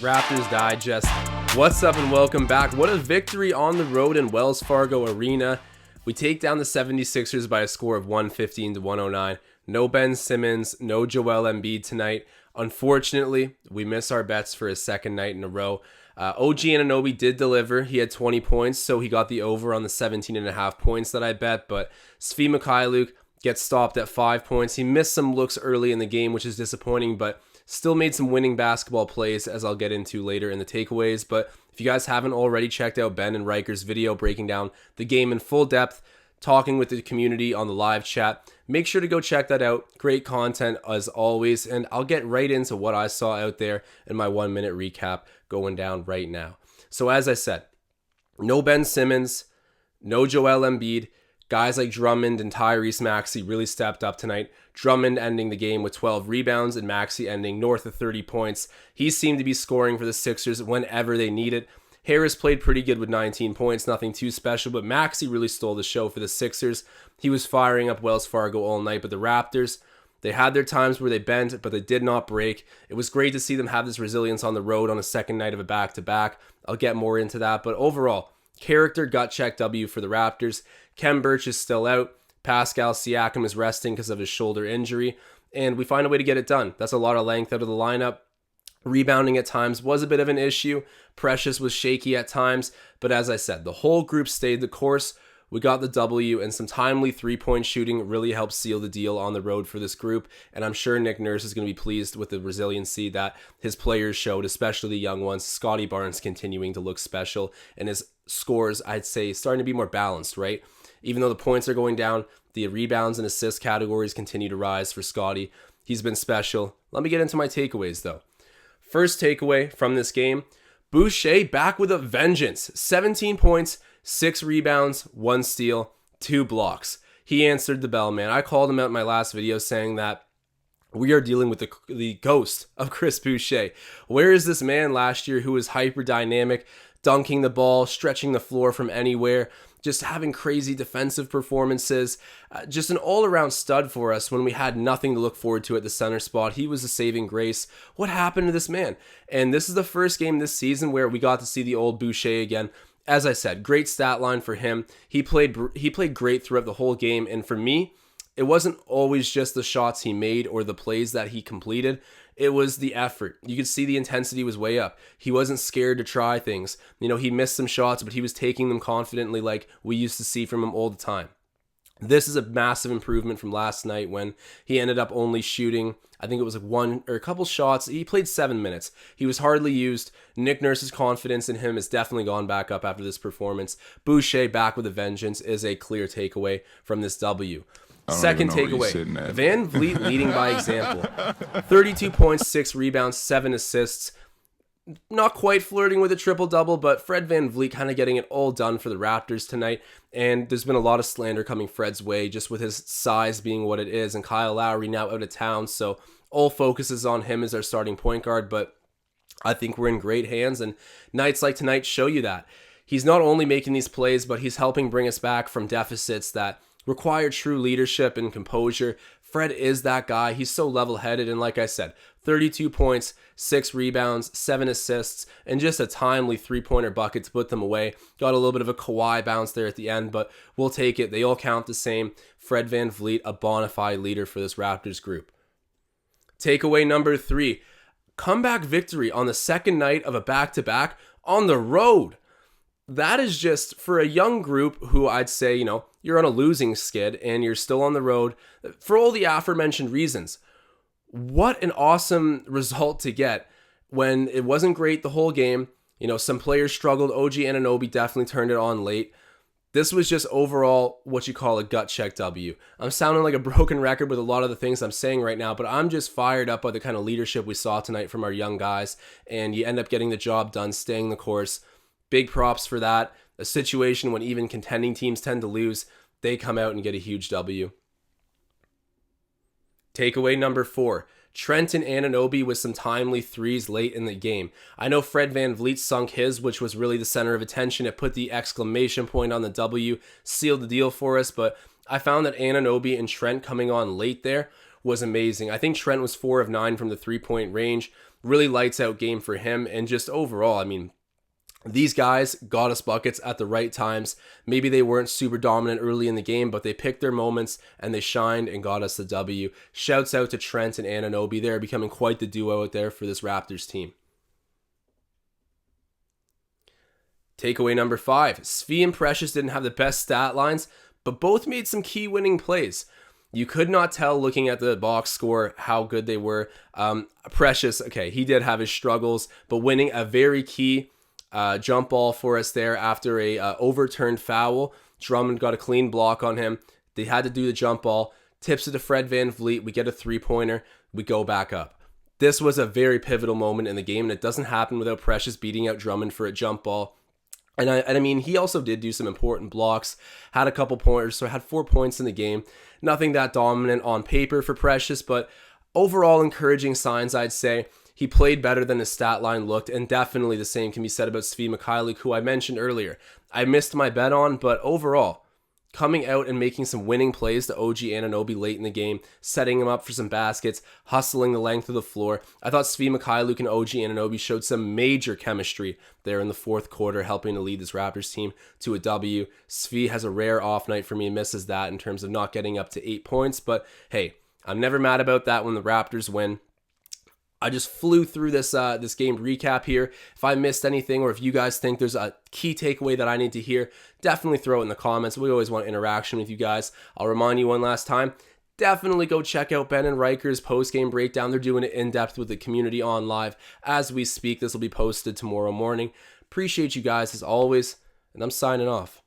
Raptors Digest. What's up and welcome back. What a victory on the road in Wells Fargo Arena. We take down the 76ers by a score of 115-109. No Ben Simmons, no Joel Embiid tonight. Unfortunately, we miss our bets for a second night in a row. OG Anunoby did deliver. He had 20 points, so he got the over on the 17.5 points that I bet. But Svi Mykhailiuk gets stopped at 5 points. He missed some looks early in the game, which is disappointing, but still made some winning basketball plays, as I'll get into later in the takeaways. But if you guys haven't already checked out Ben and Riker's video breaking down the game in full depth, talking with the community on the live chat, make sure to go check that out. Great content as always, and I'll get right into what I saw out there in my 1 minute recap going down right now. So as I said, no Ben Simmons, no Joel Embiid. Guys like Drummond and Tyrese Maxey really stepped up tonight. Drummond ending the game with 12 rebounds and Maxey ending north of 30 points. He seemed to be scoring for the Sixers whenever they need it. Harris played pretty good with 19 points, nothing too special, but Maxey really stole the show for the Sixers. He was firing up Wells Fargo all night, but the Raptors, they had their times where they bent, but they did not break. It was great to see them have this resilience on the road on a second night of a back-to-back. I'll get more into that, but overall, character gut check W for the Raptors. Khem Birch is still out. Pascal Siakam is resting because of his shoulder injury, and we find a way to get it done. That's a lot of length out of the lineup. Rebounding at times was a bit of an issue. Precious was shaky at times, but as I said, the whole group stayed the course. We got the W, and some timely three-point shooting really helped seal the deal on the road for this group, and I'm sure Nick Nurse is going to be pleased with the resiliency that his players showed, especially the young ones. Scotty Barnes continuing to look special, and his scores, I'd say, starting to be more balanced, right? Even though the points are going down, the rebounds and assist categories continue to rise for Scotty. He's been special. Let me get into my takeaways, though. First takeaway from this game, Boucher back with a vengeance. 17 points, 6 rebounds, 1 steal, 2 blocks. He answered the bell, man. I called him out in my last video saying that we are dealing with the ghost of Chris Boucher. Where is this man last year who was hyper dynamic, dunking the ball, stretching the floor from anywhere, just having crazy defensive performances, just an all-around stud for us when we had nothing to look forward to at the center spot. He was a saving grace. What happened to this man? And this is the first game this season where we got to see the old Boucher again. As I said, great stat line for him. He played great throughout the whole game, and for me, it wasn't always just the shots he made or the plays that he completed. It was the effort. You could see the intensity was way up. He wasn't scared to try things. You know, he missed some shots, but he was taking them confidently like we used to see from him all the time. This is a massive improvement from last night when he ended up only shooting, I think it was like one or a couple shots. He played 7 minutes. He was hardly used. Nick Nurse's confidence in him has definitely gone back up after this performance. Boucher back with a vengeance is a clear takeaway from this W. Second takeaway, VanVleet leading by example. 32 points, 6 rebounds, 7 assists. Not quite flirting with a triple-double, but Fred VanVleet kind of getting it all done for the Raptors tonight. And there's been a lot of slander coming Fred's way, just with his size being what it is. And Kyle Lowry now out of town, so all focus is on him as our starting point guard. But I think we're in great hands, and nights like tonight show you that. He's not only making these plays, but he's helping bring us back from deficits that require true leadership and composure. Fred is that guy. He's so level-headed, and like I said, 32 points, 6 rebounds, 7 assists, and just a timely three-pointer bucket to put them away. Got a little bit of a Kawhi bounce there at the end, but we'll take it. They all count the same. Fred VanVleet, a bona fide leader for this Raptors group. Takeaway number 3, comeback victory on the second night of a back-to-back on the road. That is just, for a young group who I'd say, you know, you're on a losing skid and you're still on the road for all the aforementioned reasons. What an awesome result to get when it wasn't great the whole game. You know, some players struggled. OG Anunoby definitely turned it on late. This was just overall what you call a gut check W. I'm sounding like a broken record with a lot of the things I'm saying right now, but I'm just fired up by the kind of leadership we saw tonight from our young guys, and you end up getting the job done, staying the course. Big props for that. A situation when even contending teams tend to lose, they come out and get a huge W. Takeaway number 4. Trent and Anunoby with some timely threes late in the game. I know Fred VanVleet sunk his, which was really the center of attention. It put the exclamation point on the W, sealed the deal for us, but I found that Anunoby and Trent coming on late there was amazing. I think Trent was 4 of 9 from the three-point range. really lights out game for him. And just overall, I mean, these guys got us buckets at the right times. Maybe they weren't super dominant early in the game, but they picked their moments and they shined and got us the W. Shouts out to Trent and Anunoby. They're becoming quite the duo out there for this Raptors team. Takeaway number 5. Svi and Precious didn't have the best stat lines, but both made some key winning plays. You could not tell looking at the box score how good they were. Precious, okay, he did have his struggles, but winning a very key jump ball for us there after a overturned foul. Drummond got a clean block on him. They had to do the jump ball. Tips it to Fred VanVleet. We get a 3-pointer. We go back up. This was a very pivotal moment in the game, and it doesn't happen without Precious beating out Drummond for a jump ball. And I mean, he also did do some important blocks, had a couple pointers, so had 4 points in the game. Nothing that dominant on paper for Precious, but overall encouraging signs, I'd say. He played better than his stat line looked, and definitely the same can be said about Svi Mykhailiuk, who I mentioned earlier. I missed my bet on, but overall, coming out and making some winning plays to OG Anunoby late in the game, setting him up for some baskets, hustling the length of the floor. I thought Svi Mykhailiuk and OG Anunoby showed some major chemistry there in the fourth quarter, helping to lead this Raptors team to a W. Svi has a rare off night for me, misses that in terms of not getting up to 8 points, but hey, I'm never mad about that when the Raptors win. I just flew through this game recap here. If I missed anything, or if you guys think there's a key takeaway that I need to hear, definitely throw it in the comments. We always want interaction with you guys. I'll remind you one last time, definitely go check out Ben and Riker's post-game breakdown. They're doing it in depth with the community on live as we speak. This will be posted tomorrow morning. Appreciate you guys as always, and I'm signing off.